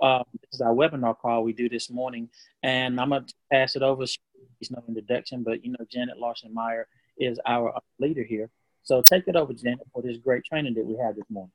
This is our webinar call we do this morning, and I'm going to pass it over. She's no introduction, but Janet Larson-Meyer is our leader here. So take it over, Janet, for this great training that we have this morning.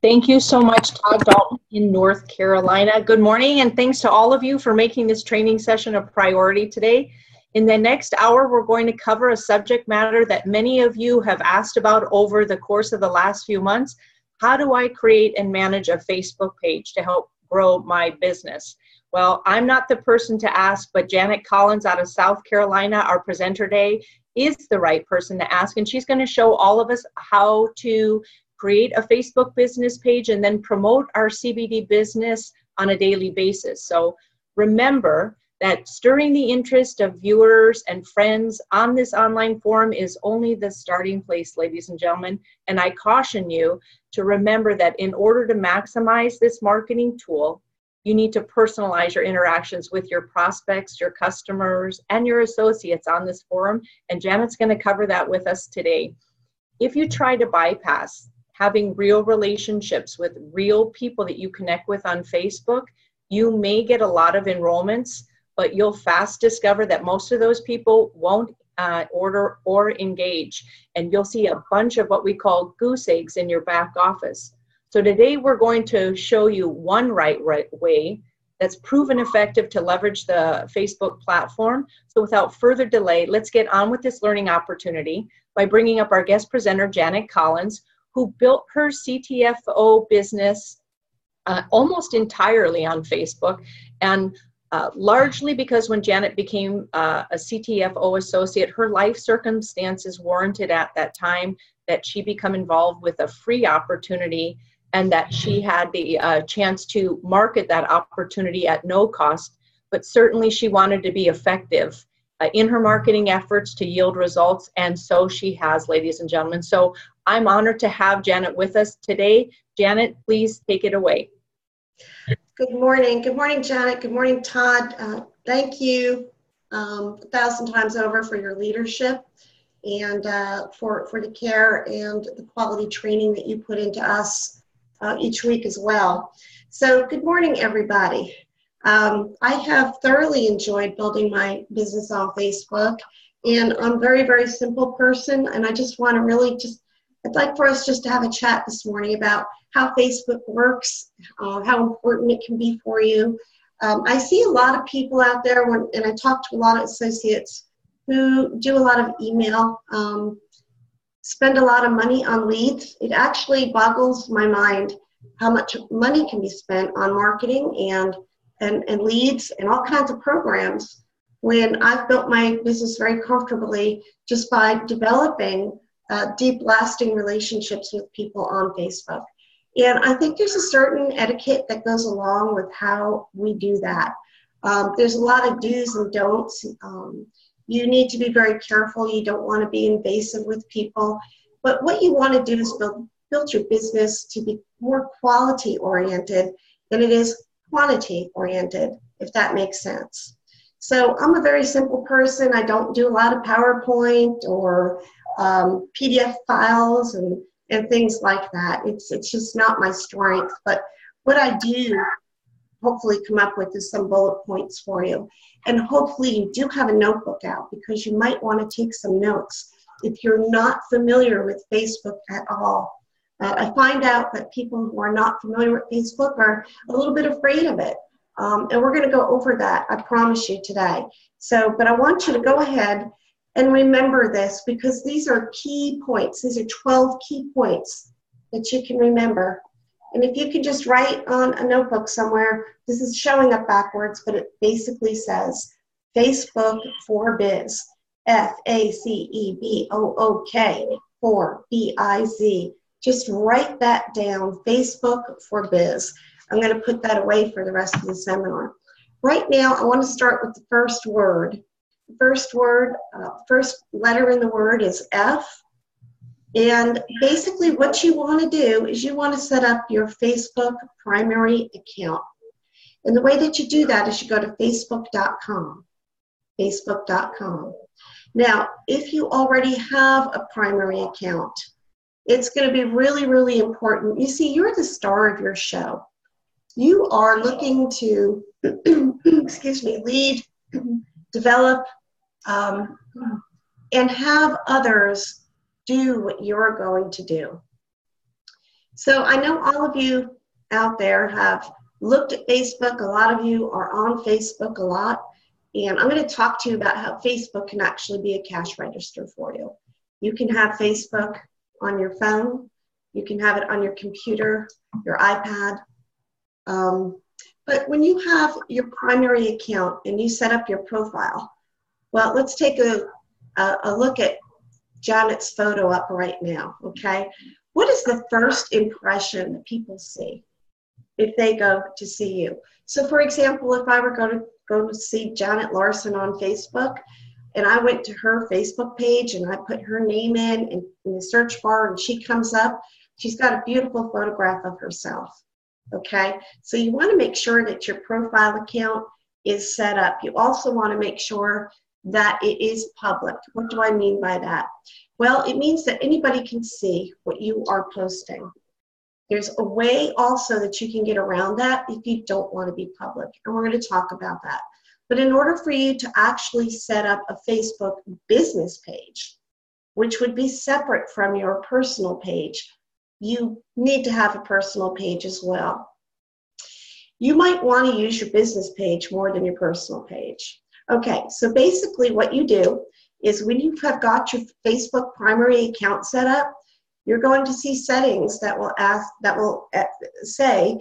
Thank you so much, Todd Dalton in North Carolina. Good morning, and thanks to all of you for making this training session a priority today. In the next hour, we're going to cover a subject matter that many of you have asked about over the course of the last few months. How do I create and manage a Facebook page to help grow my business? Well, I'm not the person to ask, but Janet Collins out of South Carolina, our presenter today, is the right person to ask, and she's going to show all of us how to create a Facebook business page and then promote our CBD business on a daily basis. So remember that stirring the interest of viewers and friends on this online forum is only the starting place, ladies and gentlemen. And I caution you to remember that in order to maximize this marketing tool, you need to personalize your interactions with your prospects, your customers, and your associates on this forum. And Janet's going to cover that with us today. If you try to bypass having real relationships with real people that you connect with on Facebook, you may get a lot of enrollments, but you'll fast discover that most of those people won't order or engage. And you'll see a bunch of what we call goose eggs in your back office. So today we're going to show you one right way that's proven effective to leverage the Facebook platform. So without further delay, let's get on with this learning opportunity by bringing up our guest presenter, Janet Collins, who built her CTFO business almost entirely on Facebook, and largely because when Janet became a CTFO associate, her life circumstances warranted at that time that she become involved with a free opportunity, and that she had the chance to market that opportunity at no cost. But certainly she wanted to be effective in her marketing efforts to yield results, and so she has, ladies and gentlemen. So I'm honored to have Janet with us today. Janet, please take it away. Good morning. Good morning, Janet. Good morning, Todd. Thank you 1,000 times over for your leadership and for the care and the quality training that you put into us each week as well. So good morning, everybody. I have thoroughly enjoyed building my business on Facebook, and I'm a very, very simple person, and I just want to really I'd like for us just to have a chat this morning about how Facebook works, how important it can be for you. I see a lot of people out there, and I talk to a lot of associates who do a lot of email, spend a lot of money on leads. It actually boggles my mind how much money can be spent on marketing and leads and all kinds of programs when I've built my business very comfortably just by developing deep, lasting relationships with people on Facebook. And I think there's a certain etiquette that goes along with how we do that. There's a lot of do's and don'ts. You need to be very careful. You don't want to be invasive with people. But what you want to do is build your business to be more quality-oriented than it is quantity-oriented, if that makes sense. So I'm a very simple person. I don't do a lot of PowerPoint or PDF files and things like that. It's just not my strength. But what I do hopefully come up with is some bullet points for you. And hopefully you do have a notebook out, because you might want to take some notes if you're not familiar with Facebook at all. I find out that people who are not familiar with Facebook are a little bit afraid of it. And we're going to go over that, I promise you, today. But I want you to go ahead and remember this, because these are key points. These are 12 key points that you can remember. And if you can just write on a notebook somewhere, this is showing up backwards, but it basically says Facebook for Biz, Facebook for BIZ. Just write that down, Facebook for Biz. I'm going to put that away for the rest of the seminar. Right now, I want to start with the first word. The first word, first letter in the word is F. And basically what you want to do is you want to set up your Facebook primary account. And the way that you do that is you go to facebook.com, facebook.com. Now, if you already have a primary account, it's going to be really, really important. You see, you're the star of your show. you are looking to, excuse me, lead, develop, and have others do what you're going to do. So I know all of you out there have looked at Facebook. A lot of you are on Facebook a lot. And I'm going to talk to you about how Facebook can actually be a cash register for you. You can have Facebook on your phone. You can have it on your computer, your iPad. But when you have your primary account and you set up your profile, well, let's take a look at Janet's photo up right now, okay? What is the first impression that people see if they go to see you? So for example, if I were going to go to see Janet Larson on Facebook, and I went to her Facebook page and I put her name in the search bar and she comes up, she's got a beautiful photograph of herself, okay? So you want to make sure that your profile account is set up. You also want to make sure that it is public. What do I mean by that? Well, it means that anybody can see what you are posting. There's a way also that you can get around that if you don't want to be public, and we're going to talk about that. But in order for you to actually set up a Facebook business page, which would be separate from your personal page, you need to have a personal page as well. You might want to use your business page more than your personal page. Okay, so basically what you do is when you have got your Facebook primary account set up, you're going to see settings that will say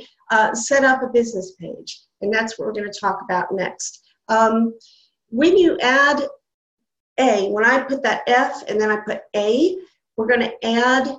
set up a business page, and that's what we're going to talk about next. When you add A, when I put that F and then I put A, we're going to add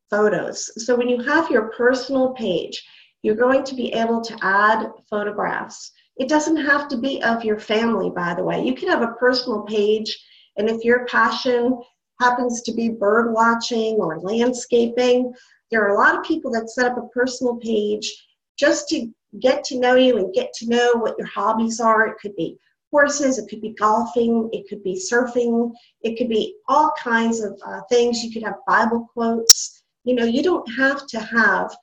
photos. So when you have your personal page, you're going to be able to add photographs. It doesn't have to be of your family, by the way. You can have a personal page, and if your passion happens to be bird watching or landscaping, there are a lot of people that set up a personal page just to get to know you and get to know what your hobbies are. It could be horses, it could be golfing, it could be surfing, it could be all kinds of things. You could have Bible quotes. You know, you don't have to have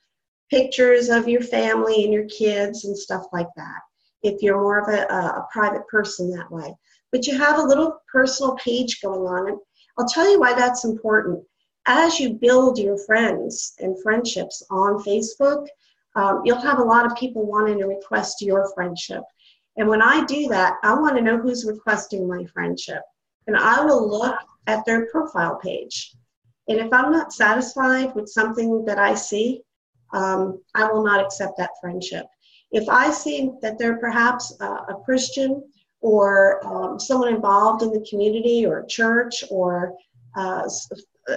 pictures of your family and your kids and stuff like that if you're more of a private person that way. But you have a little personal page going on. And I'll tell you why that's important. As you build your friends and friendships on Facebook, you'll have a lot of people wanting to request your friendship. And when I do that, I want to know who's requesting my friendship. And I will look at their profile page. And if I'm not satisfied with something that I see, I will not accept that friendship. If I see that they're perhaps a Christian or someone involved in the community or church or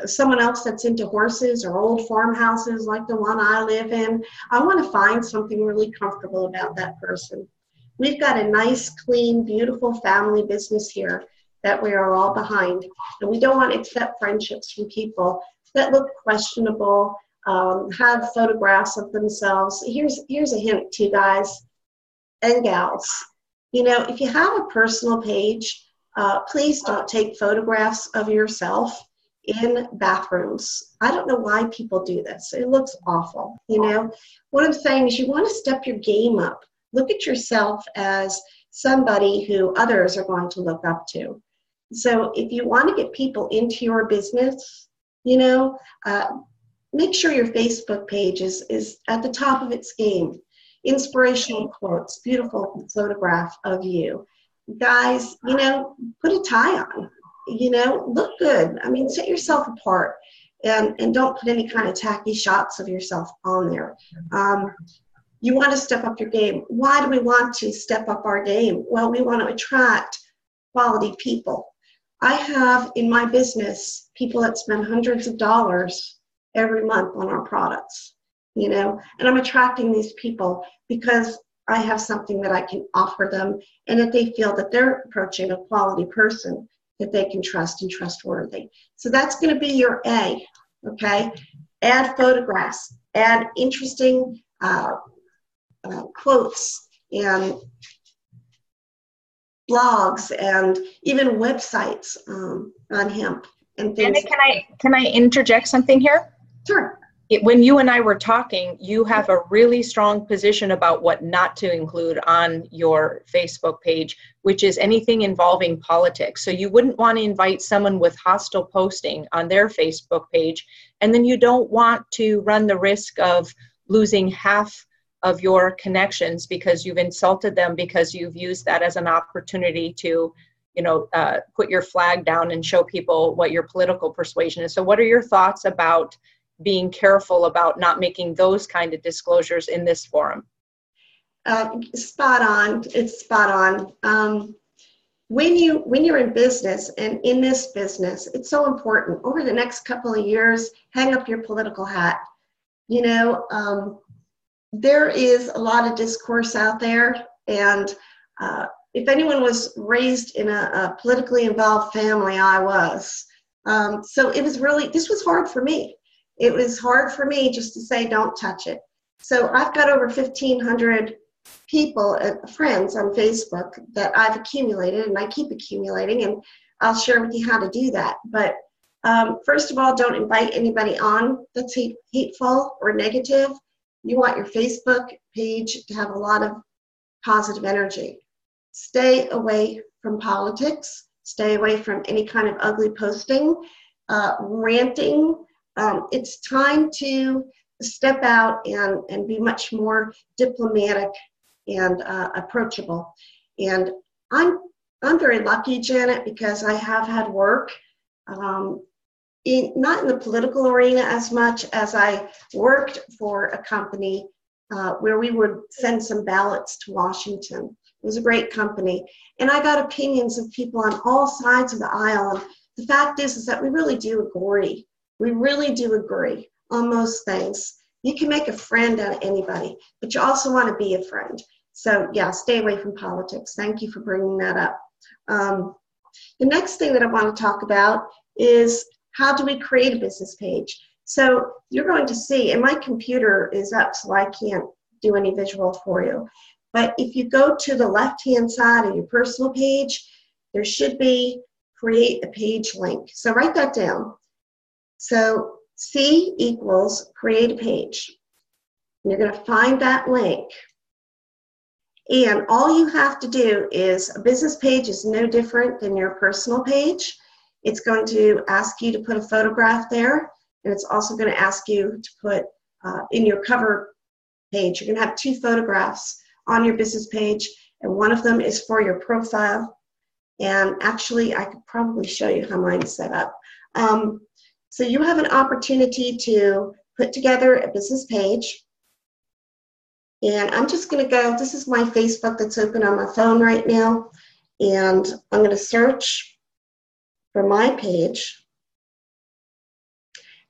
someone else that's into horses or old farmhouses like the one I live in, I want to find something really comfortable about that person. We've got a nice, clean, beautiful family business here that we are all behind. And we don't want to accept friendships from people that look questionable, have photographs of themselves. Here's a hint to you guys and gals. You know, if you have a personal page, please don't take photographs of yourself in bathrooms. I don't know why people do this. It looks awful, you know. What I'm saying is you want to step your game up. Look at yourself as somebody who others are going to look up to. So if you want to get people into your business, you know, make sure your Facebook page is at the top of its game. Inspirational quotes, beautiful photograph of you. Guys, you know, put a tie on, you know, look good. I mean, set yourself apart and don't put any kind of tacky shots of yourself on there. You want to step up your game. Why do we want to step up our game? Well, we want to attract quality people. I have in my business people that spend hundreds of dollars every month on our products, you know, and I'm attracting these people because I have something that I can offer them and that they feel that they're approaching a quality person that they can trust and trustworthy. So that's going to be your A, okay? Add photographs, add interesting quotes and blogs and even websites on hemp and things. Anna, can I interject something here? Sure. when you and I were talking, you have a really strong position about what not to include on your Facebook page, which is anything involving politics. So you wouldn't want to invite someone with hostile posting on their Facebook page, and then you don't want to run the risk of losing half of your connections because you've insulted them, because you've used that as an opportunity to, put your flag down and show people what your political persuasion is. So what are your thoughts about being careful about not making those kind of disclosures in this forum? Spot on. It's spot on. When you're in business, and in this business, it's so important. Over the next couple of years, hang up your political hat. There is a lot of discourse out there, and if anyone was raised in a politically involved family, I was. So this was hard for me. It was hard for me just to say, don't touch it. So I've got over 1,500 people, friends on Facebook that I've accumulated, and I keep accumulating, and I'll share with you how to do that. But first of all, don't invite anybody on that's hateful or negative. You want your Facebook page to have a lot of positive energy. Stay away from politics. Stay away from any kind of ugly posting, ranting. It's time to step out and be much more diplomatic and approachable. And I'm very lucky, Janet, because I have had work, not in the political arena as much as I worked for a company where we would send some ballots to Washington. It was a great company. And I got opinions of people on all sides of the aisle. And the fact is that we really do agree. We really do agree on most things. You can make a friend out of anybody, but you also want to be a friend. So yeah, stay away from politics. Thank you for bringing that up. The next thing that I want to talk about is how do we create a business page? So you're going to see, and my computer is up, so I can't do any visual for you. But if you go to the left-hand side of your personal page, there should be create a page link. So write that down. So C equals create a page. And you're going to find that link. And all you have to do is, a business page is no different than your personal page. It's going to ask you to put a photograph there, and it's also going to ask you to put in your cover page, you're going to have 2 photographs on your business page, and one of them is for your profile. And actually, I could probably show you how mine's set up. So you have an opportunity to put together a business page. And I'm just going to go, this is my Facebook that's open on my phone right now. And I'm going to search for my page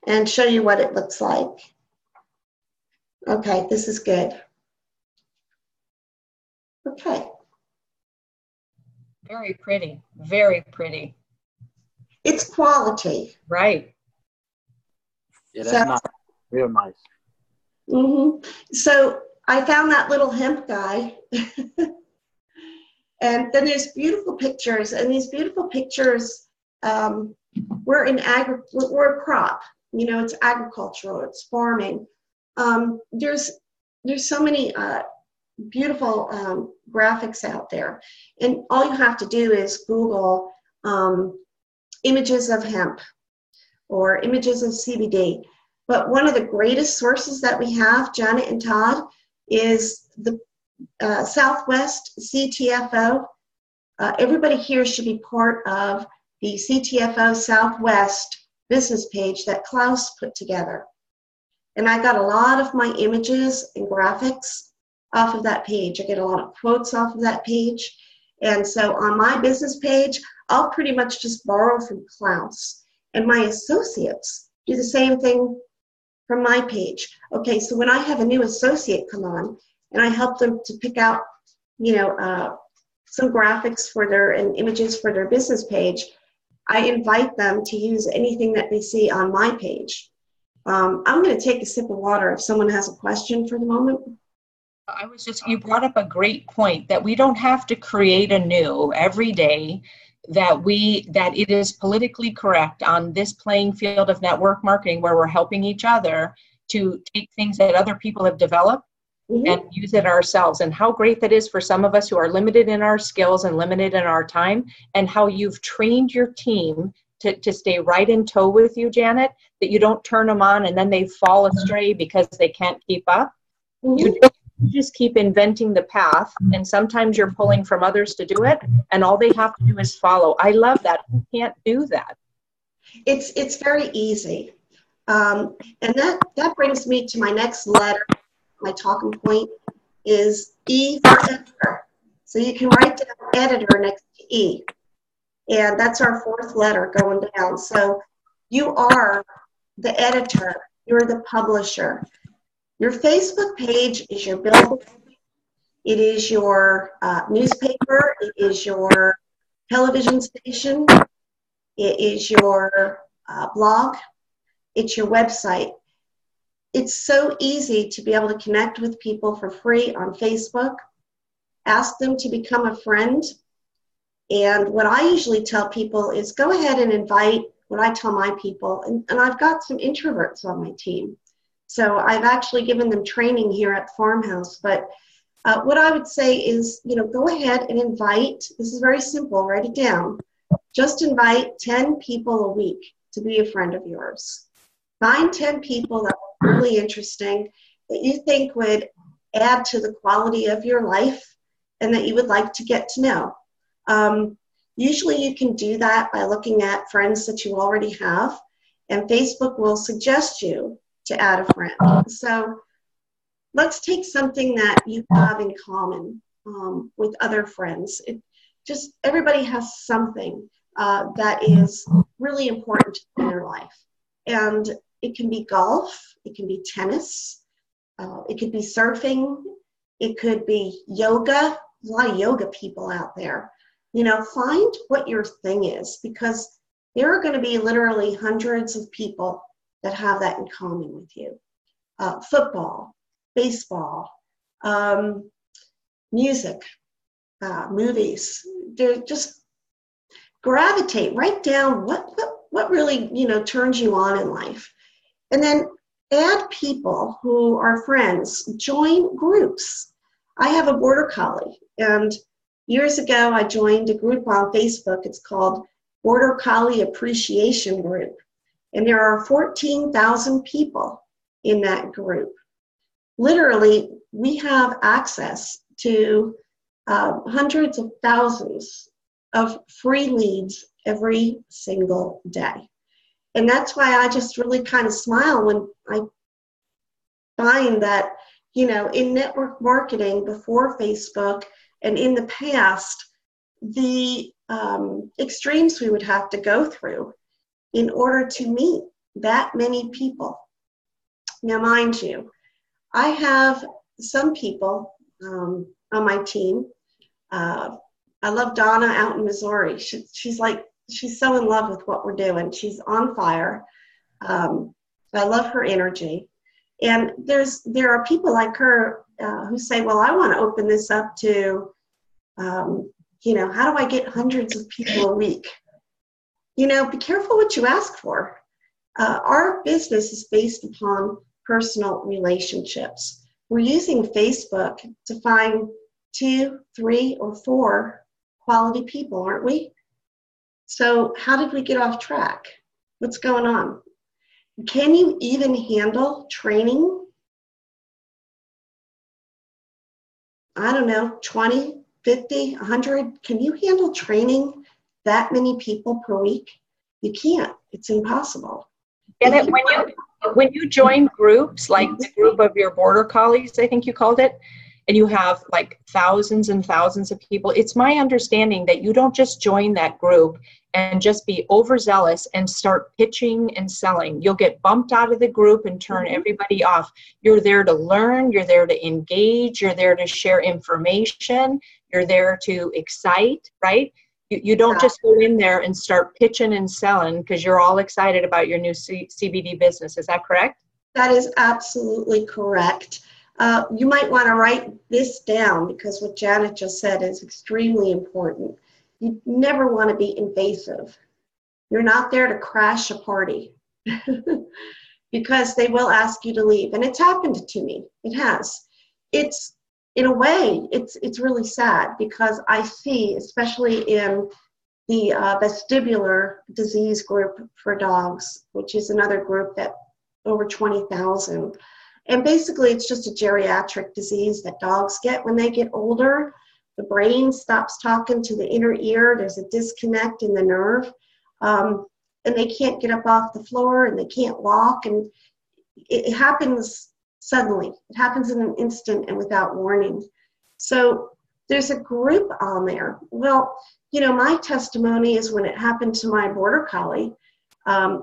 and show you what it looks like. Okay, this is good. Okay. Very pretty, very pretty. It's quality. Right. Yeah, that's nice. Real nice. Mm-hmm. So I found that little hemp guy. And then there's beautiful pictures, and these beautiful pictures, we're a crop. It's agricultural, it's farming. There's so many beautiful graphics out there, and all you have to do is Google images of hemp or images of CBD. But one of the greatest sources that we have, Janet and Todd, is the Southwest CTFO. Everybody here should be part of the CTFO Southwest business page that Klaus put together. And I got a lot of my images and graphics off of that page. I get a lot of quotes off of that page. And so on my business page, I'll pretty much just borrow from Klaus. And my associates do the same thing from my page. Okay, so when I have a new associate come on and I help them to pick out, some graphics for and images for their business page, I invite them to use anything that they see on my page. I'm going to take a sip of water if someone has a question for the moment. You brought up a great point that we don't have to create anew every day, that it is politically correct on this playing field of network marketing where we're helping each other to take things that other people have developed and use it ourselves. And how great that is for some of us who are limited in our skills and limited in our time, and how you've trained your team to stay right in tow with you, Janet, that you don't turn them on and then they fall astray because they can't keep up. You just keep inventing the path, and sometimes you're pulling from others to do it, and all they have to do is follow. I love that. Who can't do that? It's very easy. And that brings me to my next letter. My talking point is E for editor. So you can write down editor next to E. And that's our fourth letter going down. So you are the editor. You're the publisher. Your Facebook page is your billboard. It is your newspaper. It is your television station. It is your blog. It's your website. It's so easy to be able to connect with people for free on Facebook. Ask them to become a friend. And what I usually tell people is go ahead and invite what I tell my people. And I've got some introverts on my team. So I've actually given them training here at Farmhouse. But what I would say is, go ahead and invite. This is very simple. Write it down. Just invite 10 people a week to be a friend of yours. Find 10 people that are really interesting, that you think would add to the quality of your life and that you would like to get to know. Usually you can do that by looking at friends that you already have, and Facebook will suggest you to add a friend. So let's take something that you have in common with other friends. Everybody has something that is really important in their life. And it can be golf, it can be tennis, it could be surfing, it could be yoga. There's a lot of yoga people out there. Find what your thing is, because there are going to be literally hundreds of people that have that in common with you. Football, baseball, music, movies. They're just gravitate, write down what really, turns you on in life. And then add people who are friends, join groups. I have a border collie, and years ago I joined a group on Facebook. It's called Border Collie Appreciation Group. And there are 14,000 people in that group. Literally, we have access to hundreds of thousands of free leads every single day. And that's why I just really kind of smile when I find that, in network marketing before Facebook and in the past, the extremes we would have to go through in order to meet that many people. Now, mind you, I have some people on my team. I love Donna out in Missouri. She's so in love with what we're doing. She's on fire. I love her energy. And there are people like her who say, well, I want to open this up to, how do I get hundreds of people a week? Be careful what you ask for. Our business is based upon personal relationships. We're using Facebook to find 2, 3, or 4 quality people, aren't we? So how did we get off track? What's going on? Can you even handle training? I don't know, 20, 50, 100? Can you handle training that many people per week? You can't. It's impossible. And when you join groups, like the group of your border collies, I think you called it, and you have like thousands and thousands of people, it's my understanding that you don't just join that group and just be overzealous and start pitching and selling. You'll get bumped out of the group and turn everybody off. You're there to learn, you're there to engage, you're there to share information, you're there to excite, right? You don't just go in there and start pitching and selling because you're all excited about your new CBD business. Is that correct? That is absolutely correct. You might want to write this down, because what Janet just said is extremely important. You never want to be invasive. You're not there to crash a party. because they will ask you to leave. And it's happened to me. It has. It's, in a way, it's really sad because I see, especially in the vestibular disease group for dogs, which is another group that over 20,000. And basically, it's just a geriatric disease that dogs get when they get older. The brain stops talking to the inner ear. There's a disconnect in the nerve. And they can't get up off the floor and they can't walk. And it happens suddenly. It happens in an instant and without warning. So there's a group on there. Well, you know, my testimony is when it happened to my border collie,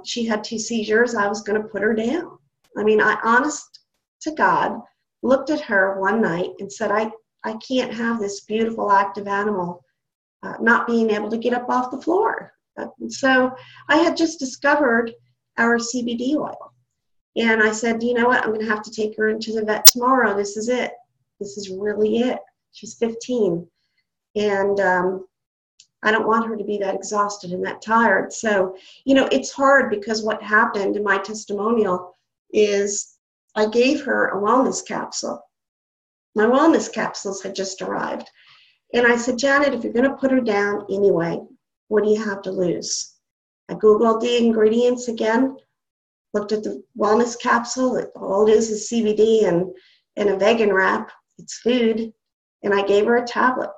she had 2 seizures. I was going to put her down. I mean, I, honest to God, looked at her one night and said, I can't have this beautiful active animal not being able to get up off the floor. So I had just discovered our CBD oil. And I said, you know what, I'm going to have to take her into the vet tomorrow. This is it. This is really it. She's 15. And I don't want her to be that exhausted and that tired. So, you know, it's hard because what happened in my testimonial is I gave her a wellness capsule. My wellness capsules had just arrived. And I said, Janet, if you're going to put her down anyway, what do you have to lose? I Googled the ingredients again, looked at the wellness capsule. All it is CBD and a vegan wrap. It's food. And I gave her a tablet.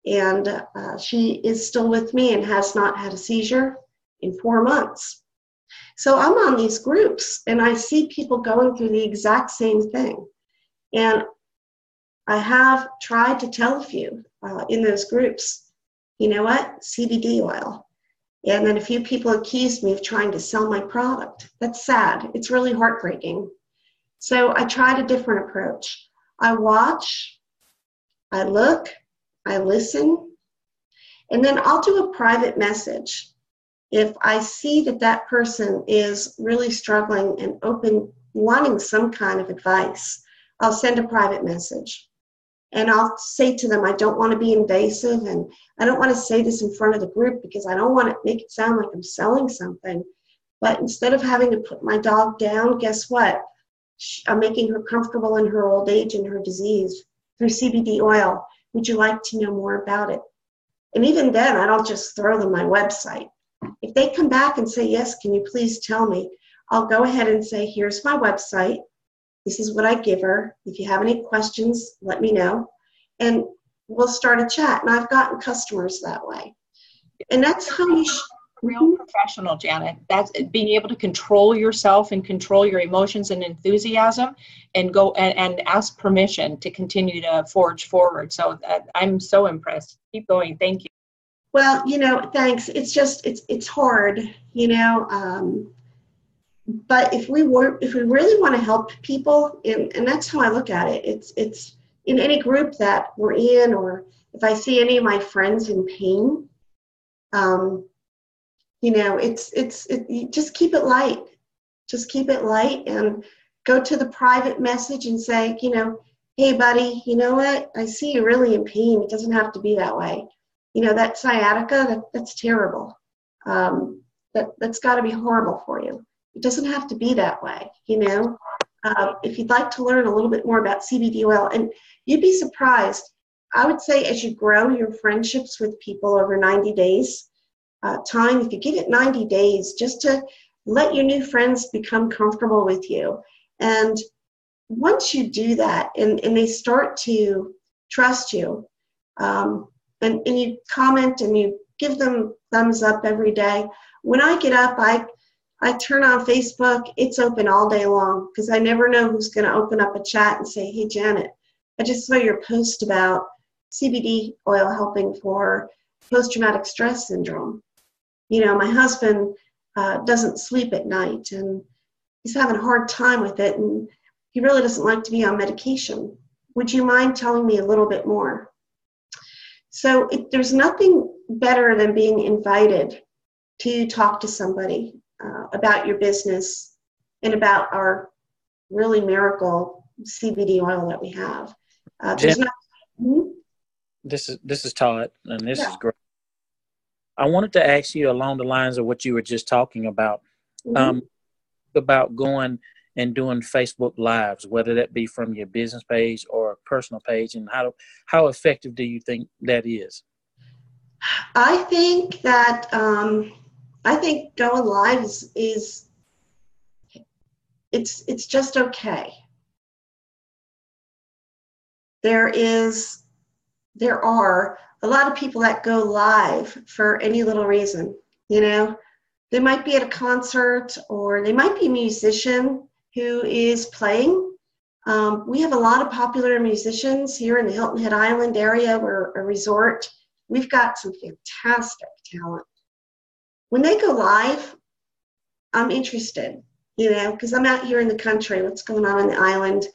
And she is still with me and has not had a seizure in 4 months. So I'm on these groups and I see people going through the exact same thing. And I have tried to tell a few in those groups, you know what, CBD oil. And then a few people accused me of trying to sell my product. That's sad. It's really heartbreaking. So I tried a different approach. I watch, I look, I listen, and then I'll do a private message. If I see that that person is really struggling and wanting some kind of advice, I'll send a private message. And I'll say to them, I don't want to be invasive, and I don't want to say this in front of the group because I don't want to make it sound like I'm selling something. But instead of having to put my dog down, guess what? I'm making her comfortable in her old age and her disease through CBD oil. Would you like to know more about it? And even then, I don't just throw them my website. If they come back and say, yes, can you please tell me? I'll go ahead and say, here's my website. This is what I give her. If you have any questions, let me know. And we'll start a chat. And I've gotten customers that way. And that's how you real professional, Janet. That's being able to control yourself and control your emotions and enthusiasm and go and ask permission to continue to forge forward. So I'm so impressed. Keep going. Thank you. Well, you know, thanks. It's just, it's hard, you know, but if we really want to help people, and that's how I look at it, it's in any group that we're in, or if I see any of my friends in pain, you know, you just keep it light. Just keep it light and go to the private message and say, you know, hey, buddy, you know what? I see you're really in pain. It doesn't have to be that way. You know, that sciatica, that's terrible. That's got to be horrible for you. It doesn't have to be that way, you know. If you'd like to learn a little bit more about CBD oil, and you'd be surprised, I would say as you grow your friendships with people over 90 days, time, if you give it 90 days, just to let your new friends become comfortable with you. And once you do that and they start to trust you, and you comment and you give them thumbs up every day. When I get up, I turn on Facebook. It's open all day long because I never know who's going to open up a chat and say, hey, Janet, I just saw your post about CBD oil helping for post-traumatic stress syndrome. You know, my husband doesn't sleep at night and he's having a hard time with it, and he really doesn't like to be on medication. Would you mind telling me a little bit more? So there's nothing better than being invited to talk to somebody about your business and about our really miracle CBD oil that we have. This is Todd, and this is great. I wanted to ask you along the lines of what you were just talking about. about going and doing Facebook Lives, whether that be from your business page or personal page, and how effective do you think that is? I think that I think going live is it's just okay. There are a lot of people that go live for any little reason. You know, they might be at a concert, or they might be a musician who is playing. We have a lot of popular musicians here in the Hilton Head Island area. We're a resort. We've got some fantastic talent. When they go live, I'm interested, you know, because I'm out here in the country. What's going on in the island?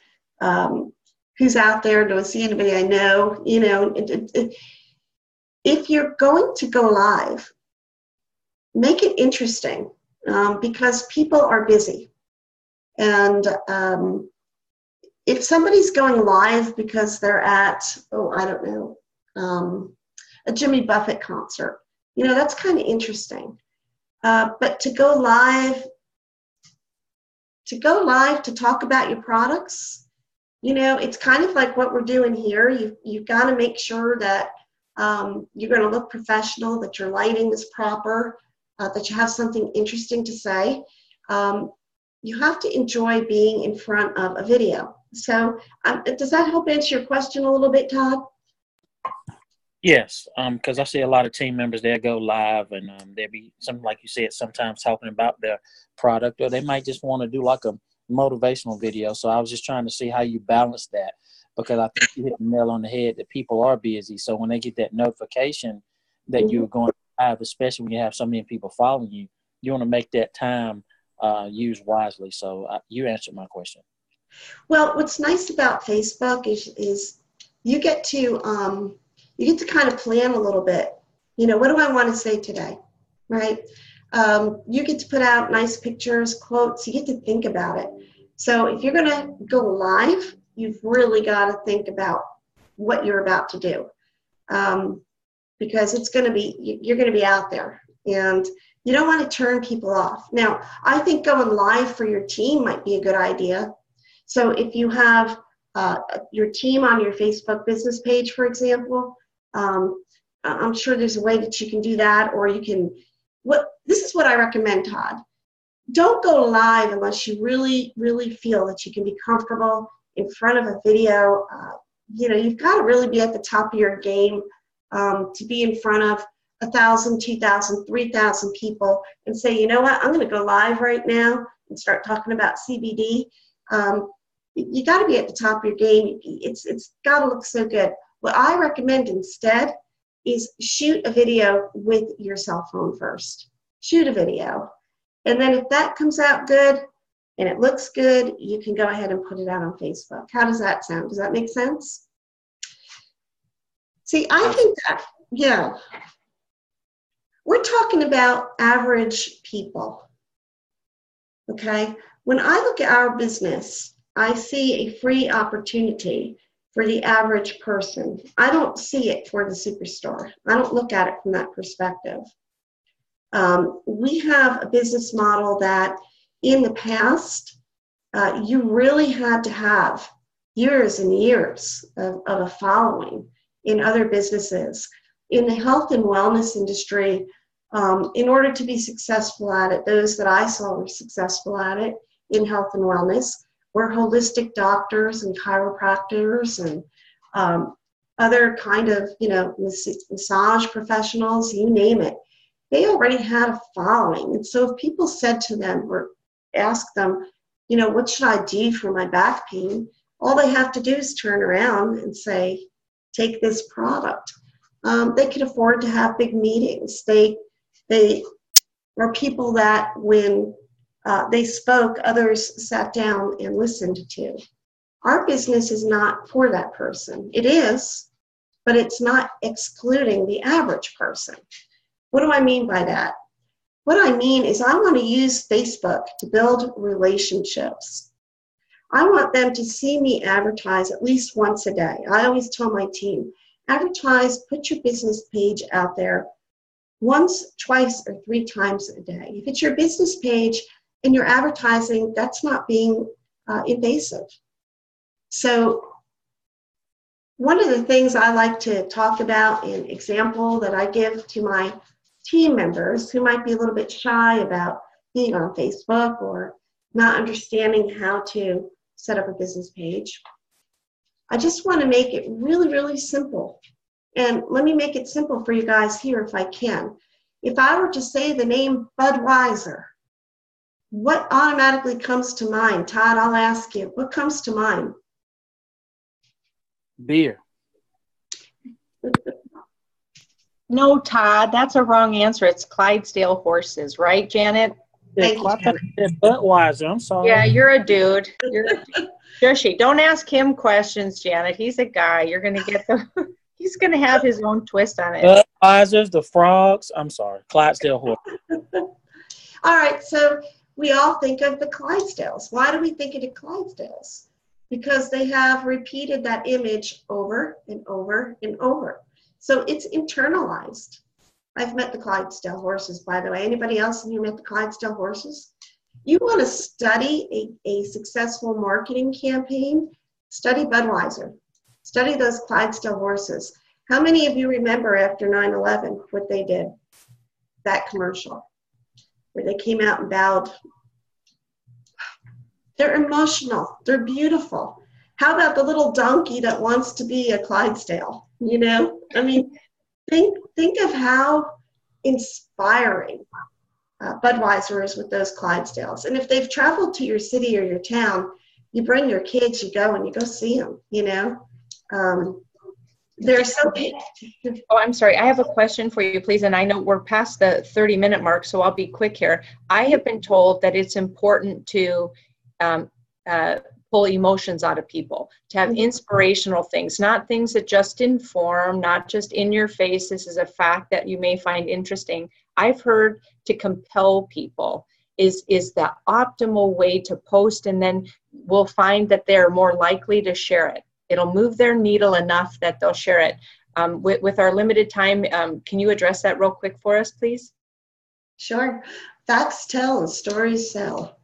Who's out there? Do I see anybody I know? You know, if you're going to go live, make it interesting, because people are busy. And if somebody's going live because they're at, I don't know, a Jimmy Buffett concert, you know, that's kind of interesting. But to go live to talk about your products, you know, it's kind of like what we're doing here. You've got to make sure that you're going to look professional, that your lighting is proper, that you have something interesting to say. You have to enjoy being in front of a video. So does that help answer your question a little bit, Todd? Yes, because I see a lot of team members that go live, and there be some, like you said, sometimes talking about their product, or they might just want to do like a motivational video. So I was just trying to see how you balance that, because I think you hit the nail on the head that people are busy. So when they get that notification that you're going live, especially when you have so many people following you, you want to make that time used wisely. So you answered my question. Well, what's nice about Facebook is you get to kind of plan a little bit. You know, what do I want to say today, right? You get to put out nice pictures, quotes. You get to think about it. So if you're going to go live, you've really got to think about what you're about to do, because you're going to be out there, and you don't want to turn people off. Now, I think going live for your team might be a good idea. So if you have your team on your Facebook business page, for example, I'm sure there's a way that you can do that, or you can, this is what I recommend, Todd. Don't go live unless you really, really feel that you can be comfortable in front of a video. You know, you've got to really be at the top of your game to be in front of 1,000, 2,000, 3,000 people and say, you know what, I'm going to go live right now and start talking about CBD. You got to be at the top of your game. It's got to look so good. What I recommend instead is shoot a video with your cell phone first. Shoot a video. And then if that comes out good and it looks good, you can go ahead and put it out on Facebook. How does that sound? Does that make sense? See, I think that, yeah. We're talking about average people, okay? When I look at our business, I see a free opportunity for the average person. I don't see it for the superstar. I don't look at it from that perspective. We have a business model that in the past, you really had to have years and years of a following in other businesses. In the health and wellness industry, in order to be successful at it, those that I saw were successful at it in health and wellness were holistic doctors and chiropractors and other kind of, you know, massage professionals, you name it. They already had a following. And so if people said to them or asked them, you know, what should I do for my back pain? All they have to do is turn around and say, take this product. They could afford to have big meetings. They are people that when they spoke, others sat down and listened to. Our business is not for that person. It is, but it's not excluding the average person. What do I mean by that? What I mean is I want to use Facebook to build relationships. I want them to see me advertise at least once a day. I always tell my team, advertise, put your business page out there once, twice, or 3 times a day. If it's your business page in your advertising, that's not being invasive. So one of the things I like to talk about, an example that I give to my team members who might be a little bit shy about being on Facebook or not understanding how to set up a business page. I just want to make it really, really simple. And let me make it simple for you guys here if I can. If I were to say the name Budweiser, what automatically comes to mind? Todd, I'll ask you, what comes to mind? Beer. No, Todd, that's a wrong answer. It's Clydesdale horses, right, Janet? Thank you, Janet. Budweiser, I'm sorry. Yeah, you're a dude. You're a dude. Jushy, don't ask him questions, Janet. He's a guy. You're going to get the, he's going to have his own twist on it. Budweisers, the frogs, I'm sorry, Clydesdale horses. All right, so we all think of the Clydesdales. Why do we think of the Clydesdales? Because they have repeated that image over and over and over. So it's internalized. I've met the Clydesdale horses, by the way. Anybody else in here met the Clydesdale horses? You want to study a successful marketing campaign? Study Budweiser. Study those Clydesdale horses. How many of you remember after 9/11 what they did? That commercial where they came out and bowed. They're emotional. They're beautiful. How about the little donkey that wants to be a Clydesdale? You know, I mean, think of how inspiring Budweiser is with those Clydesdales. And if they've traveled to your city or your town, you bring your kids, you go and you go see them, you know. They're so big. Oh, I'm sorry. I have a question for you, please. And I know we're past the 30-minute mark, so I'll be quick here. I have been told that it's important to pull emotions out of people, to have inspirational things, not things that just inform, not just in your face. This is a fact that you may find interesting. I've heard to compel people is the optimal way to post, and then we'll find that they're more likely to share it. It'll move their needle enough that they'll share it. With our limited time, can you address that real quick for us, please? Sure. Facts tell and stories sell.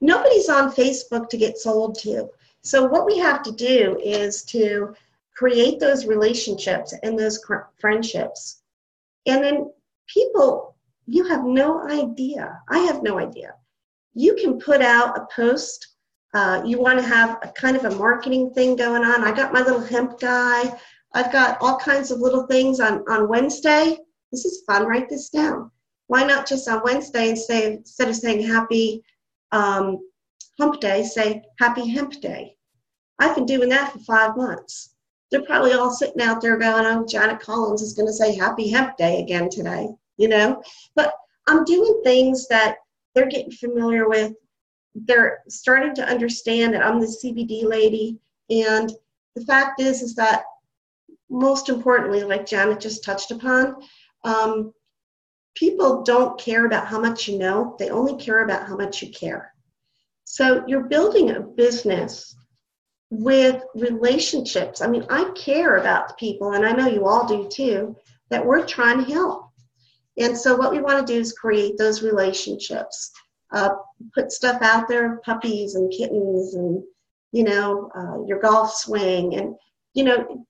Nobody's on Facebook to get sold to. So what we have to do is to create those relationships and those friendships. And then people, you have no idea. I have no idea. You can put out a post. You want to have a kind of a marketing thing going on. I got my little hemp guy. I've got all kinds of little things on Wednesday. This is fun. Write this down. Why not just on Wednesday and say, instead of saying happy hump day, say happy hemp day. I've been doing that for 5 months. They're probably all sitting out there going, oh, Janet Collins is going to say happy hemp day again today, you know. But I'm doing things that they're getting familiar with. They're starting to understand that I'm the CBD lady. And the fact is that most importantly, like Janet just touched upon, people don't care about how much you know. They only care about how much you care. So you're building a business with relationships. I mean, I care about the people, and I know you all do too, that we're trying to help. And so what we want to do is create those relationships. Put stuff out there, puppies and kittens and, you know, your golf swing, and, you know,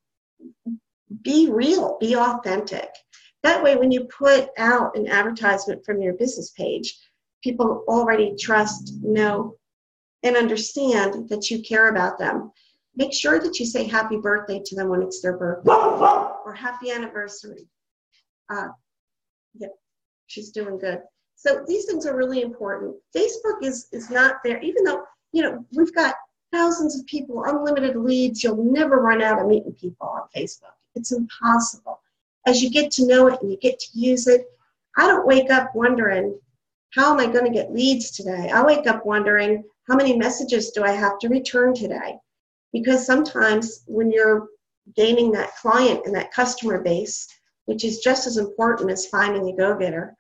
be real, be authentic. That way, when you put out an advertisement from your business page, people already trust, know, and understand that you care about them. Make sure that you say happy birthday to them when it's their birthday, or happy anniversary. Yep, she's doing good. So these things are really important. Facebook is not there, even though, you know, we've got thousands of people, unlimited leads. You'll never run out of meeting people on Facebook. It's impossible. As you get to know it and you get to use it, I don't wake up wondering, how am I going to get leads today? I wake up wondering, how many messages do I have to return today? Because sometimes when you're gaining that client and that customer base, which is just as important as finding a go-getter,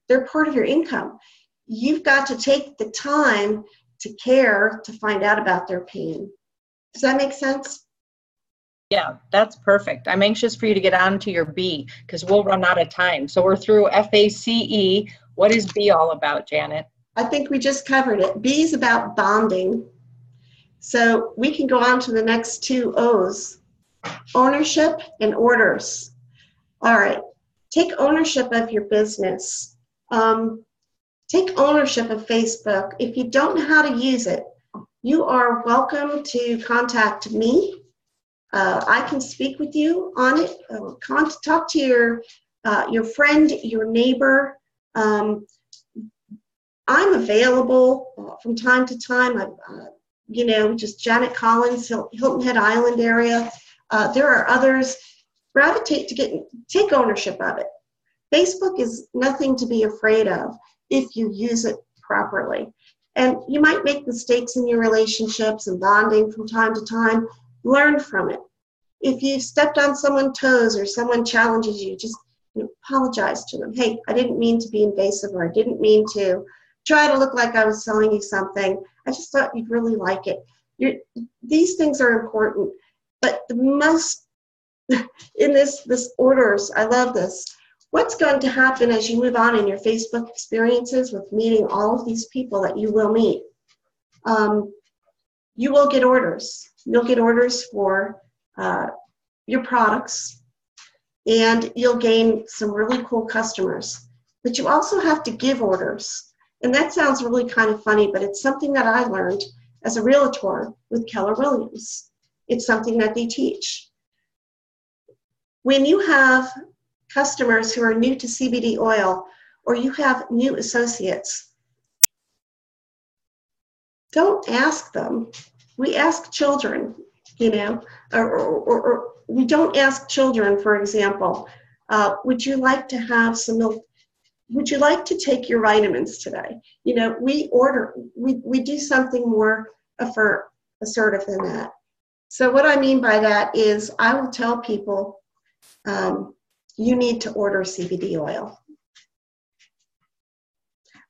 they're part of your income. You've got to take the time to care to find out about their pain. Does that make sense? Yeah, that's perfect. I'm anxious for you to get on to your B because we'll run out of time. So we're through FACE. What is B all about, Janet? I think we just covered it. B is about bonding. So we can go on to the next two O's, ownership and orders. All right, take ownership of your business. Take ownership of Facebook. If you don't know how to use it, you are welcome to contact me. I can speak with you on it. Talk to your friend, your neighbor. I'm available from time to time. Just Janet Collins, Hilton Head Island area. There are others. Gravitate to take ownership of it. Facebook is nothing to be afraid of if you use it properly. And you might make mistakes in your relationships and bonding from time to time. Learn from it. If you've stepped on someone's toes or someone challenges you, just apologize to them. Hey, I didn't mean to be invasive, or I didn't mean to try to look like I was selling you something. I just thought you'd really like it. These things are important, but the most in this orders, I love this. What's going to happen as you move on in your Facebook experiences with meeting all of these people that you will meet? You will get orders. You'll get orders for your products, and you'll gain some really cool customers. But you also have to give orders. And that sounds really kind of funny, but it's something that I learned as a realtor with Keller Williams. It's something that they teach. When you have customers who are new to CBD oil, or you have new associates, don't ask them. We ask children, or we don't ask children, for example, would you like to have some milk? Would you like to take your vitamins today? We do something more assertive than that. So what I mean by that is I will tell people, you need to order CBD oil.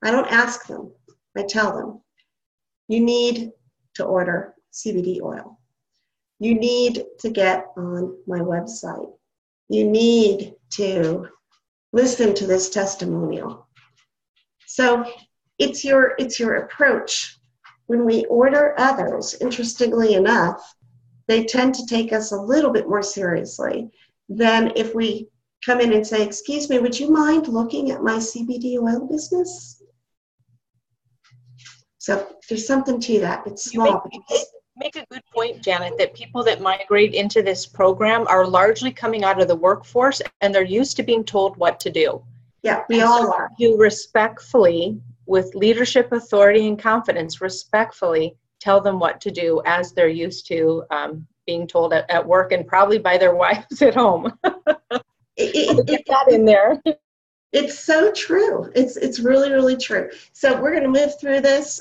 I don't ask them, I tell them, you need to order CBD oil. You need to get on my website. You need to listen to this testimonial. So it's your approach. When we order others, interestingly enough, they tend to take us a little bit more seriously than if we come in and say, excuse me, would you mind looking at my CBD oil business? So there's something to that. It's small. Make a good point, Janet, that people that migrate into this program are largely coming out of the workforce, and they're used to being told what to do. Yeah, we all are. You respectfully, with leadership, authority, and confidence, respectfully tell them what to do as they're used to being told at work, and probably by their wives at home. Get that in there. It's so true. It's really, really true. So we're going to move through this.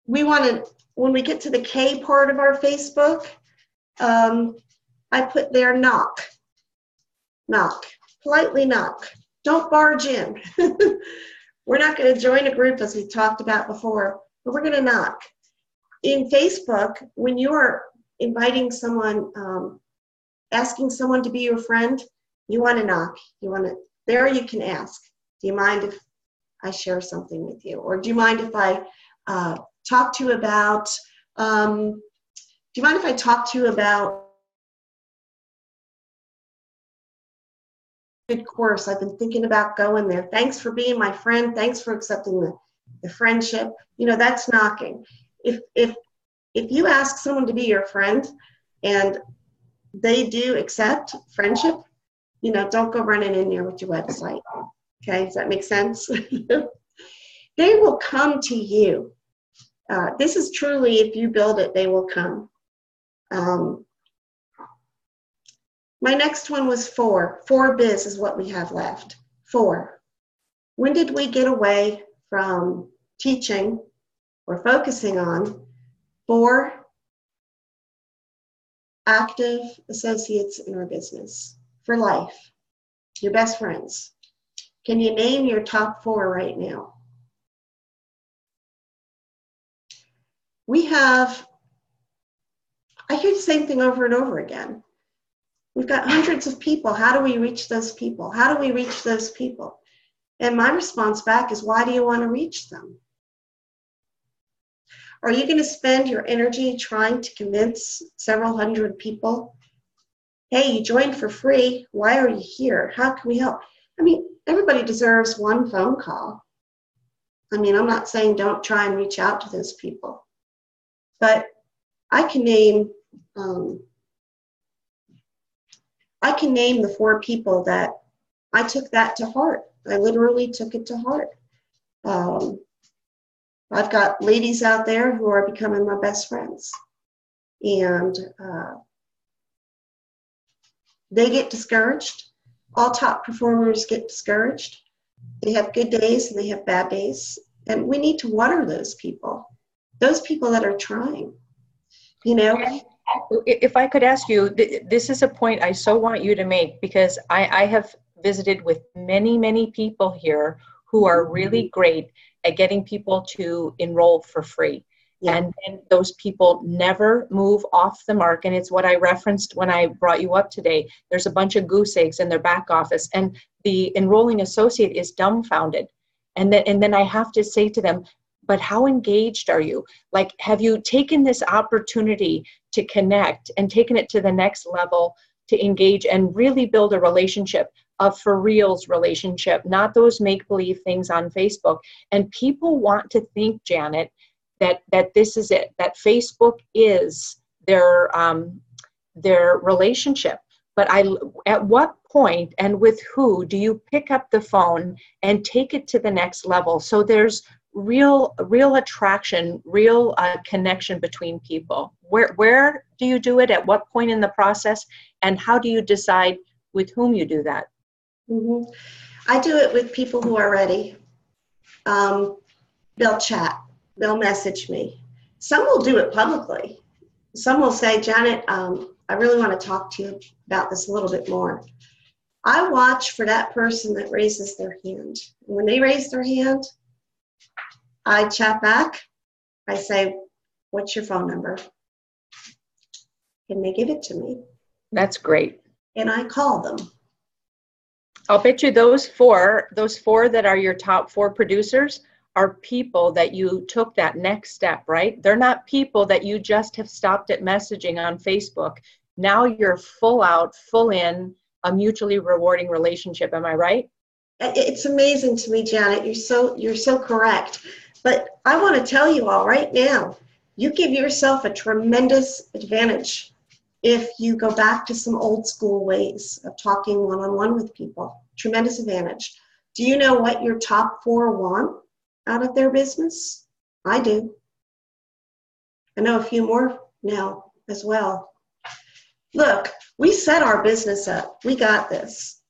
We want to, when we get to the K part of our Facebook, I put there knock. Knock. Politely knock. Don't barge in. We're not going to join a group, as we talked about before, but we're going to knock. In Facebook, when you are inviting someone, asking someone to be your friend, you want to knock. There you can ask, do you mind if I share something with you? Or do you mind if I talk to you about, do you mind if I talk to you about a good course? I've been thinking about going there. Thanks for being my friend. Thanks for accepting the friendship. That's knocking. If you ask someone to be your friend and they do accept friendship, don't go running in there with your website. Okay, does that make sense? They will come to you. This is truly, if you build it, they will come. My next one was 4. 4 biz is what we have left. 4. When did we get away from teaching or focusing on 4 active associates in our business for life, your best friends? Can you name your top 4 right now? I hear the same thing over and over again. We've got hundreds of people. How do we reach those people? How do we reach those people? And my response back is, why do you want to reach them? Are you going to spend your energy trying to convince several hundred people, hey, you joined for free, why are you here? How can we help? I mean, everybody deserves one phone call. I mean, I'm not saying don't try and reach out to those people, but I can name the 4 people that I took that to heart. I literally took it to heart. I've got ladies out there who are becoming my best friends, and they get discouraged. All top performers get discouraged. They have good days and they have bad days, and we need to water those people that are trying, you know. If I could ask you, this is a point I so want you to make, because I have visited with many, many people here who are really great at getting people to enroll for free. Yeah. And those people never move off the mark. And it's what I referenced when I brought you up today. There's a bunch of goose eggs in their back office, and the enrolling associate is dumbfounded. And then I have to say to them, but how engaged are you? Like, have you taken this opportunity to connect and taken it to the next level to engage and really build a relationship, a for reals relationship, not those make-believe things on Facebook? And people want to think, Janet, that this is it, that Facebook is their relationship. But at what point and with who do you pick up the phone and take it to the next level? So there's real attraction, real connection between people. Where do you do it? At what point in the process? And how do you decide with whom you do that? Mm-hmm. I do it with people who are ready. They'll chat. They'll message me. Some will do it publicly. Some will say, Janet, I really want to talk to you about this a little bit more. I watch for that person that raises their hand. When they raise their hand, I chat back. I say, what's your phone number? And they give it to me. That's great. And I call them. I'll bet you those four that are your top 4 producers are people that you took that next step, right? They're not people that you just have stopped at messaging on Facebook. Now you're full out, full in, a mutually rewarding relationship. Am I right? It's amazing to me, Janet. You're so correct. But I want to tell you all right now, you give yourself a tremendous advantage if you go back to some old school ways of talking one-on-one with people. Tremendous advantage. Do you know what your top 4 want out of their business? I do. I know a few more now as well. Look, we set our business up. We got this.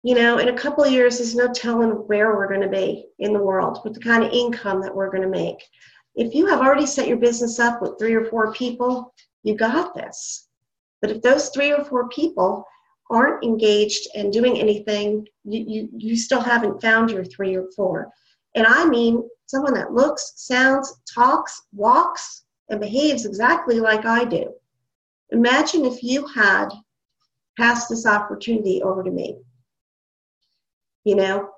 You know, in a couple of years, there's no telling where we're going to be in the world with the kind of income that we're going to make. If you have already set your business up with 3 or 4 people, you got this. But if those 3 or 4 people aren't engaged and doing anything, you still haven't found your 3 or 4. And I mean someone that looks, sounds, talks, walks, and behaves exactly like I do. Imagine if you had passed this opportunity over to me. You know,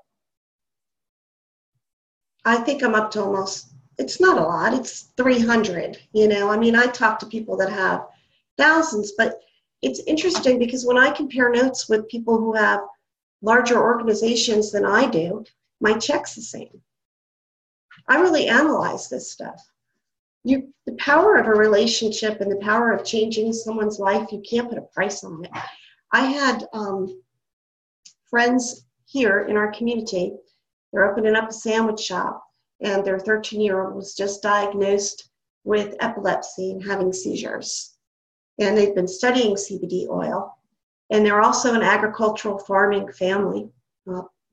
I think I'm up to almost, it's not a lot, it's 300, you know. I mean, I talk to people that have thousands, but it's interesting because when I compare notes with people who have larger organizations than I do, my check's the same. I really analyze this stuff. The power of a relationship and the power of changing someone's life, you can't put a price on it. I had friends here in our community. They're opening up a sandwich shop, and their 13-year-old was just diagnosed with epilepsy and having seizures. And they've been studying CBD oil. And they're also an agricultural farming family.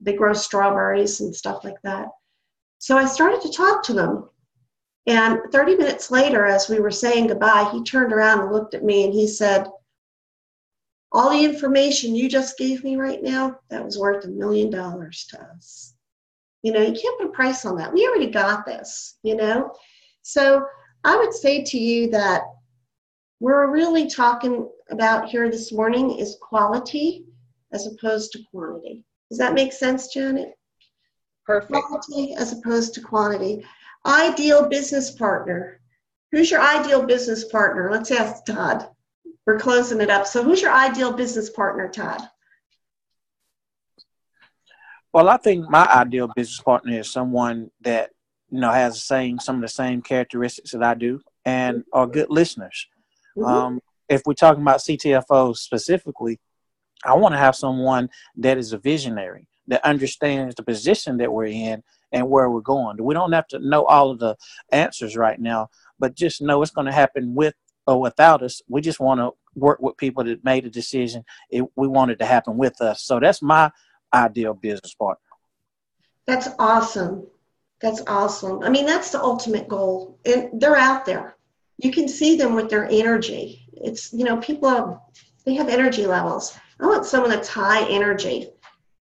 They grow strawberries and stuff like that. So I started to talk to them. And 30 minutes later, as we were saying goodbye, he turned around and looked at me and he said, all the information you just gave me right now, that was worth $1 million to us. You know, you can't put a price on that. We already got this, you know? So I would say to you that we're really talking about here this morning is quality as opposed to quantity. Does that make sense, Janet? Perfect. Quality as opposed to quantity. Ideal business partner. Who's your ideal business partner? Let's ask Todd. We're closing it up. So who's your ideal business partner, Todd? Well, I think my ideal business partner is someone that, has some of the same characteristics that I do and are good listeners. Mm-hmm. If we're talking about CTFO specifically, I want to have someone that is a visionary, that understands the position that we're in and where we're going. We don't have to know all of the answers right now, but just know it's going to happen with or without us. We just want to work with people that made a decision. We want it to happen with us. So that's my ideal business partner. That's awesome. That's awesome. I mean, that's the ultimate goal. And they're out there. You can see them with their energy. It's, people they have energy levels. I want someone that's high energy.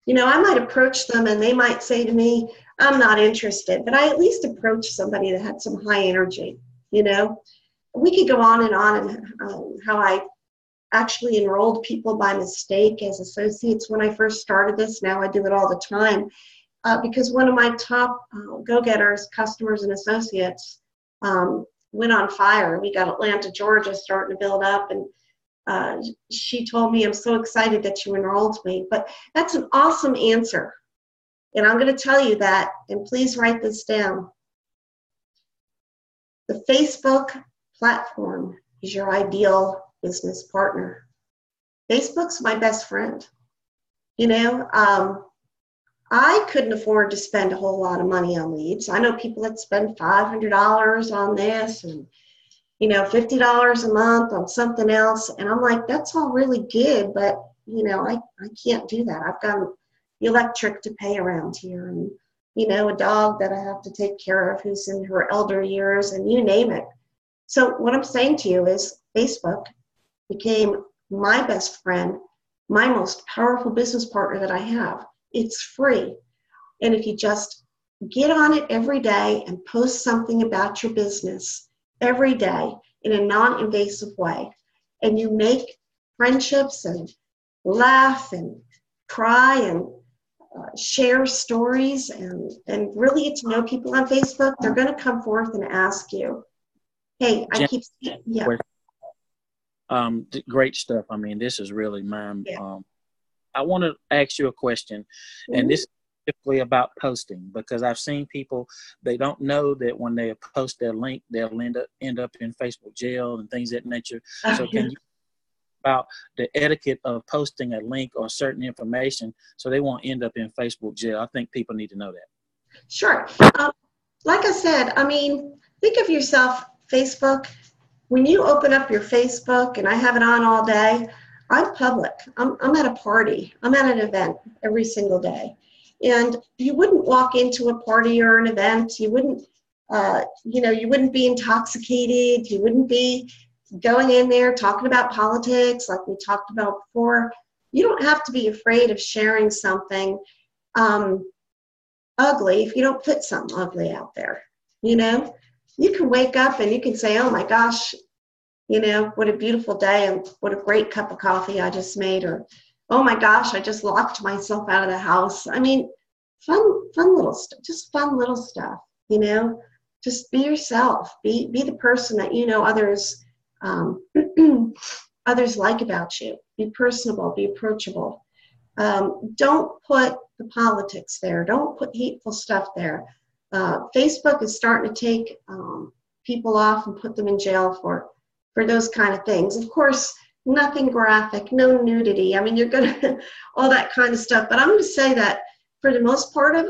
I might approach them and they might say to me, I'm not interested, but I at least approached somebody that had some high energy. We could go on and how I actually enrolled people by mistake as associates when I first started this. Now I do it all the time because one of my top go-getters, customers and associates went on fire. We got Atlanta, Georgia starting to build up, and she told me, I'm so excited that you enrolled me. But that's an awesome answer. And I'm going to tell you that, and please write this down. The Facebook platform is your ideal business partner. Facebook's my best friend. I couldn't afford to spend a whole lot of money on leads. I know people that spend $500 on this and, $50 a month on something else. And I'm like, that's all really good, but, I can't do that. I've got the electric to pay around here and, a dog that I have to take care of who's in her elder years and you name it. So what I'm saying to you is Facebook became my best friend, my most powerful business partner that I have. It's free. And if you just get on it every day and post something about your business every day in a non-invasive way, and you make friendships and laugh and cry and share stories and really get to know people on Facebook, they're going to come forth and ask you, hey, great stuff. I mean, this is really mine. Yeah. I want to ask you a question, and this is specifically about posting, because I've seen people, they don't know that when they post their link, they'll end up in Facebook jail and things of that nature. So can you about the etiquette of posting a link or certain information so they won't end up in Facebook jail? I think people need to know that. Sure. Like I said, think of yourself, Facebook. When you open up your Facebook, and I have it on all day, I'm public. I'm at a party. I'm at an event every single day. And you wouldn't walk into a party or an event. You wouldn't, you wouldn't be intoxicated. You wouldn't be going in there talking about politics like we talked about before. You don't have to be afraid of sharing something ugly if you don't put something ugly out there. You can wake up and you can say, oh my gosh, what a beautiful day and what a great cup of coffee I just made, or oh my gosh, I just locked myself out of the house. Fun little stuff, just fun little stuff, just be yourself, be the person that others others like about you. Be personable, be approachable. Don't put the politics there. Don't put hateful stuff there. Facebook is starting to take people off and put them in jail for those kind of things. Of course, nothing graphic, no nudity. You're going to, all that kind of stuff. But I'm going to say that for the most part of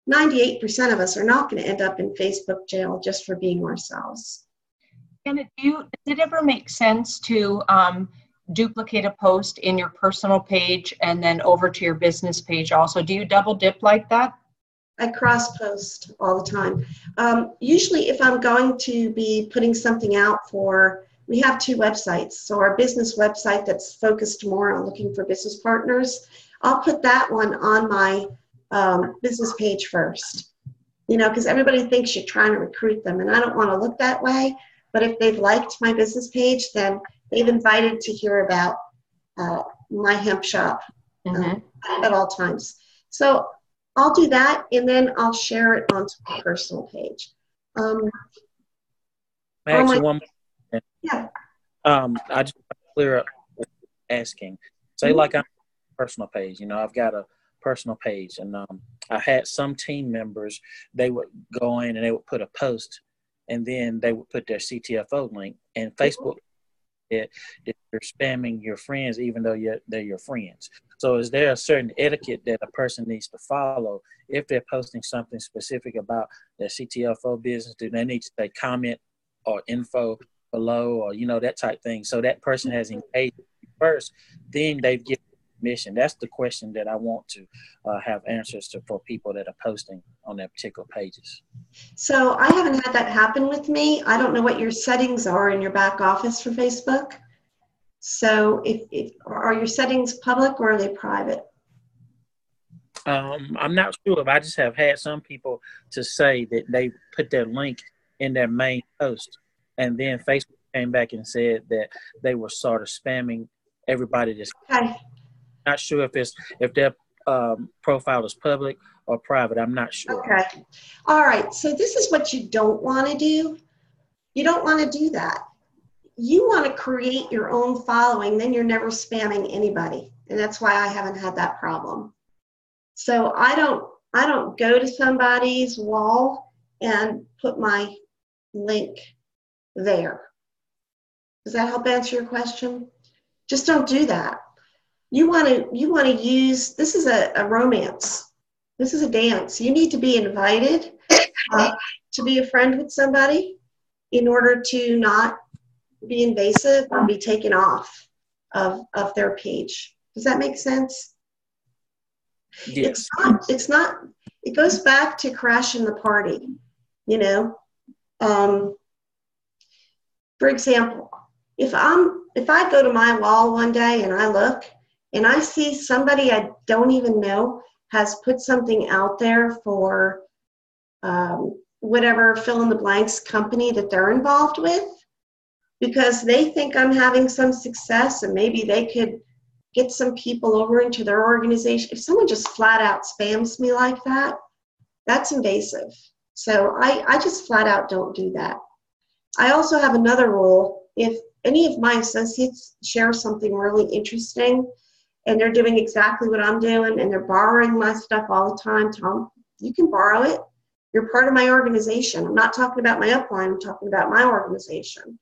98% of us are not going to end up in Facebook jail just for being ourselves. And does it ever make sense to duplicate a post in your personal page and then over to your business page also? Do you double dip like that? I cross-post all the time. Usually if I'm going to be putting something out we have two websites. So our business website that's focused more on looking for business partners, I'll put that one on my business page first, because everybody thinks you're trying to recruit them, and I don't want to look that way. But if they've liked my business page, then they've invited to hear about my hemp shop at all times. So I'll do that, and then I'll share it onto my personal page. Actually, one more. Yeah. I just want to clear up what you're asking. Say like I'm on a personal page. I've got a personal page, and I had some team members, they would go in and they would put a post, and then they would put their CTFO link, and Facebook that you're spamming your friends even though they're your friends. So is there a certain etiquette that a person needs to follow if they're posting something specific about their CTFO business? Do they need to say comment or info below, or that type thing, so that person has engaged first, then they've given permission? That's the question that I want to have answers to for people that are posting on their particular pages. So I haven't had that happen with me. I don't know what your settings are in your back office for Facebook. So if are your settings public or are they private? I'm not sure. I just have had some people to say that they put their link in their main post, and then Facebook came back and said that they were sort of spamming everybody. That's okay. Not sure if their profile is public or private. I'm not sure. Okay. All right. So this is what you don't want to do. You don't want to do that. You want to create your own following, then you're never spamming anybody. And that's why I haven't had that problem. So I don't go to somebody's wall and put my link there. Does that help answer your question? Just don't do that. You want to use, this is a romance. This is a dance. You need to be invited to be a friend with somebody in order to not be invasive or be taken off of their page. Does that make sense? Yes. It's not, it goes back to crashing the party, For example, if I go to my wall one day and I look and I see somebody I don't even know has put something out there for whatever fill in the blanks company that they're involved with, because they think I'm having some success and maybe they could get some people over into their organization. If someone just flat out spams me like that, that's invasive. So I just flat out don't do that. I also have another rule. If any of my associates share something really interesting and they're doing exactly what I'm doing and they're borrowing my stuff all the time, Tom, you can borrow it. You're part of my organization. I'm not talking about my upline. I'm talking about my organization.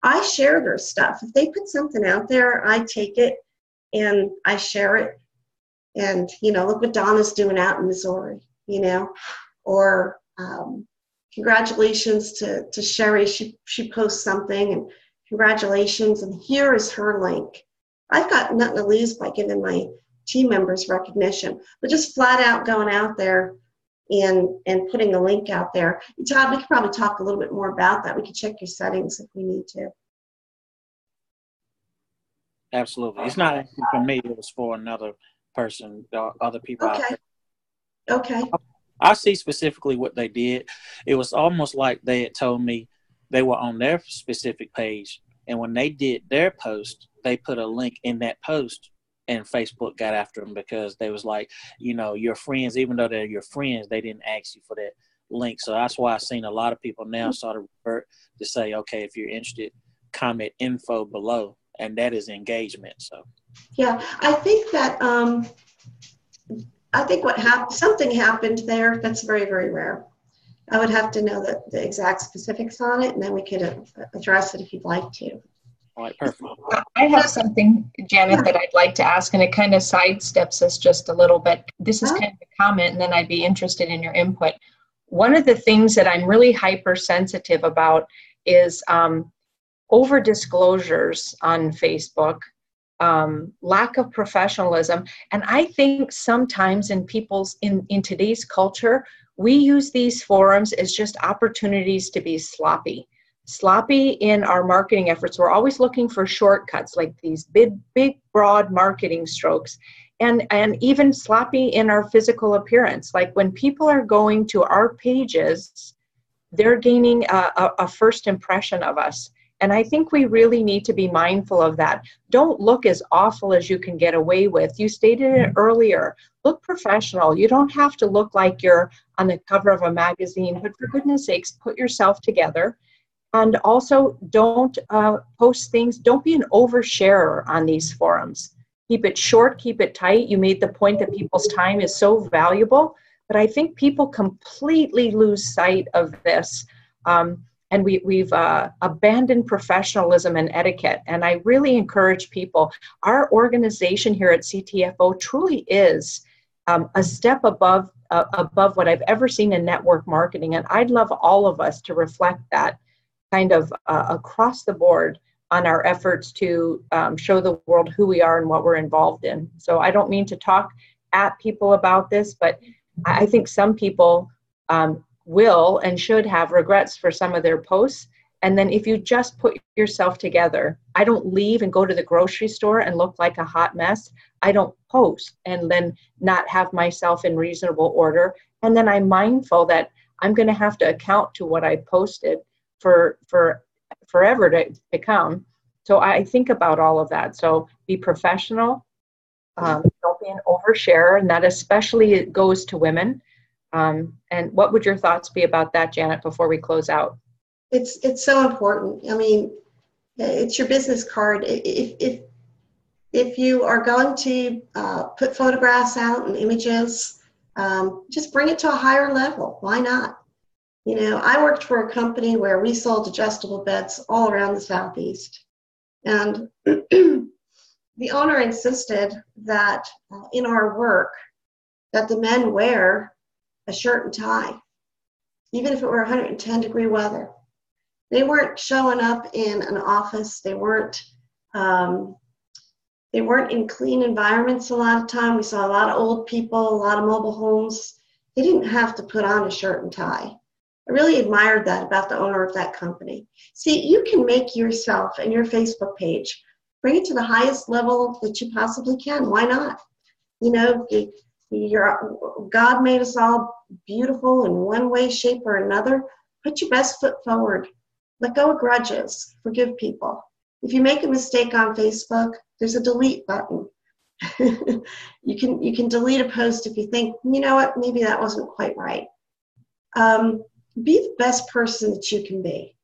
I share their stuff. If they put something out there, I take it and I share it. And, look what Donna's doing out in Missouri, or congratulations to Sherry. She posts something and congratulations. And here is her link. I've got nothing to lose by giving my team members recognition, but just flat out going out there and putting a link out there. Todd, we could probably talk a little bit more about that. We could check your settings if we need to. Absolutely. It's not actually for me. It was for another person, other people Okay. out there. Okay. I see specifically what they did. It was almost like they had told me they were on their specific page, and when they did their post, they put a link in that post, and Facebook got after them because they was like, your friends, even though they're your friends, they didn't ask you for that link. So that's why I've seen a lot of people now sort of revert to say, okay, if you're interested, comment info below, and that is engagement. So yeah, I think that something happened there that's very, very rare. I would have to know the exact specifics on it, and then we could address it if you'd like to. All right, perfect. I have something, Janet, that I'd like to ask, and it kind of sidesteps us just a little bit. This is kind of a comment, and then I'd be interested in your input. One of the things that I'm really hypersensitive about is over disclosures on Facebook, lack of professionalism, and I think sometimes in today's culture, we use these forums as just opportunities to be sloppy in our marketing efforts. We're always looking for shortcuts, like these big, broad marketing strokes, and even sloppy in our physical appearance. Like when people are going to our pages, they're gaining a first impression of us. And I think we really need to be mindful of that. Don't look as awful as you can get away with. You stated it earlier. Look professional. You don't have to look like you're on the cover of a magazine, but for goodness sakes, put yourself together. And also don't post things. Don't be an oversharer on these forums. Keep it short, keep it tight. You made the point that people's time is so valuable, but I think people completely lose sight of this. And we've abandoned professionalism and etiquette. And I really encourage people, our organization here at CTFO truly is a step above what I've ever seen in network marketing. And I'd love all of us to reflect that kind of across the board on our efforts to show the world who we are and what we're involved in. So I don't mean to talk at people about this, but I think some people will and should have regrets for some of their posts. And then if you just put yourself together, I don't leave and go to the grocery store and look like a hot mess. I don't post and then not have myself in reasonable order. And then I'm mindful that I'm going to have to account to what I posted for forever to come. So I think about all of that. So be professional. Don't be an oversharer, and that especially goes to women. And what would your thoughts be about that, Janet, before we close out? It's so important. I mean, it's your business card. If you are going to put photographs out and images, just bring it to a higher level. Why not? You know, I worked for a company where we sold adjustable beds all around the Southeast. And the owner insisted that in our work, that the men wear a shirt and tie, even if it were 110-degree weather. They weren't showing up in an office. They weren't in clean environments a lot of time. We saw a lot of old people, a lot of mobile homes. They didn't have to put on a shirt and tie. I really admired that about the owner of that company. See, you can make yourself and your Facebook page, bring it to the highest level that you possibly can. Why not? You know, God made us all beautiful in one way, shape, or another. Put your best foot forward. Let go of grudges. Forgive people. If you make a mistake on Facebook, there's a delete button. You can delete a post if you think, you know what, maybe that wasn't quite right. Be the best person that you can be.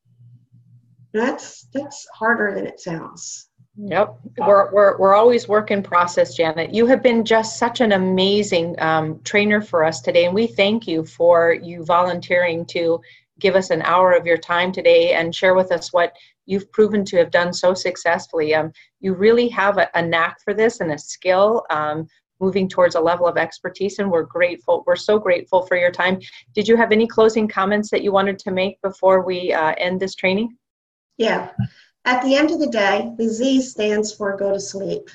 That's harder than it sounds. Yep, we're always work in process, Janet. You have been just such an amazing trainer for us today, and we thank you for you volunteering to give us an hour of your time today and share with us what you've proven to have done so successfully. You really have a knack for this and a skill, moving towards a level of expertise, and we're grateful. We're so grateful for your time. Did you have any closing comments that you wanted to make before we end this training? Yeah. At the end of the day, the Z stands for go to sleep.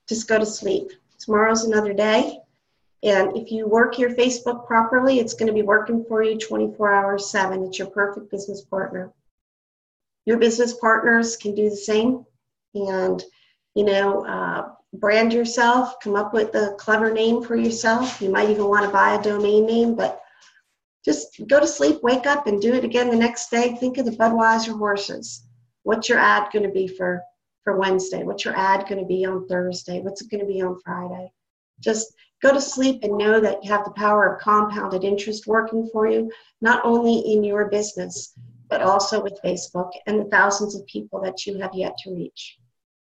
Just go to sleep. Tomorrow's another day. And if you work your Facebook properly, it's going to be working for you 24 hours, 7. It's your perfect business partner. Your business partners can do the same. And, you know, brand yourself, come up with a clever name for yourself. You might even want to buy a domain name, but just go to sleep, wake up, and do it again the next day. Think of the Budweiser horses. What's your ad going to be for Wednesday? What's your ad going to be on Thursday? What's it going to be on Friday? Just go to sleep and know that you have the power of compounded interest working for you, not only in your business, but also with Facebook and the thousands of people that you have yet to reach.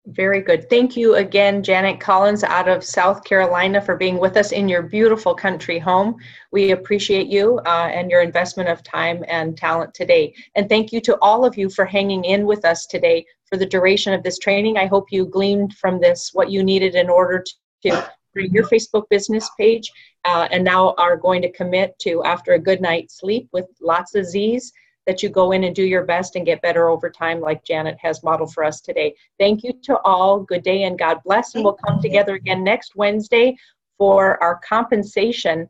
Very good. Thank you again, Janet Collins out of South Carolina, for being with us in your beautiful country home. We appreciate you and your investment of time and talent today. And thank you to all of you for hanging in with us today for the duration of this training. I hope you gleaned from this what you needed in order to bring your Facebook business page and now are going to commit to, after a good night's sleep with lots of Z's, that you go in and do your best and get better over time like Janet has modeled for us today. Thank you to all. Good day and God bless. And we'll come together again next Wednesday for our compensation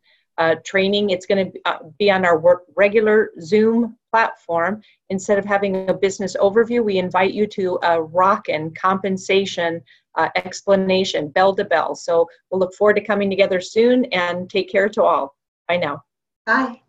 training. It's going to be on our regular Zoom platform. Instead of having a business overview, we invite you to a rockin' compensation explanation, bell to bell. So we'll look forward to coming together soon, and take care to all. Bye now. Bye.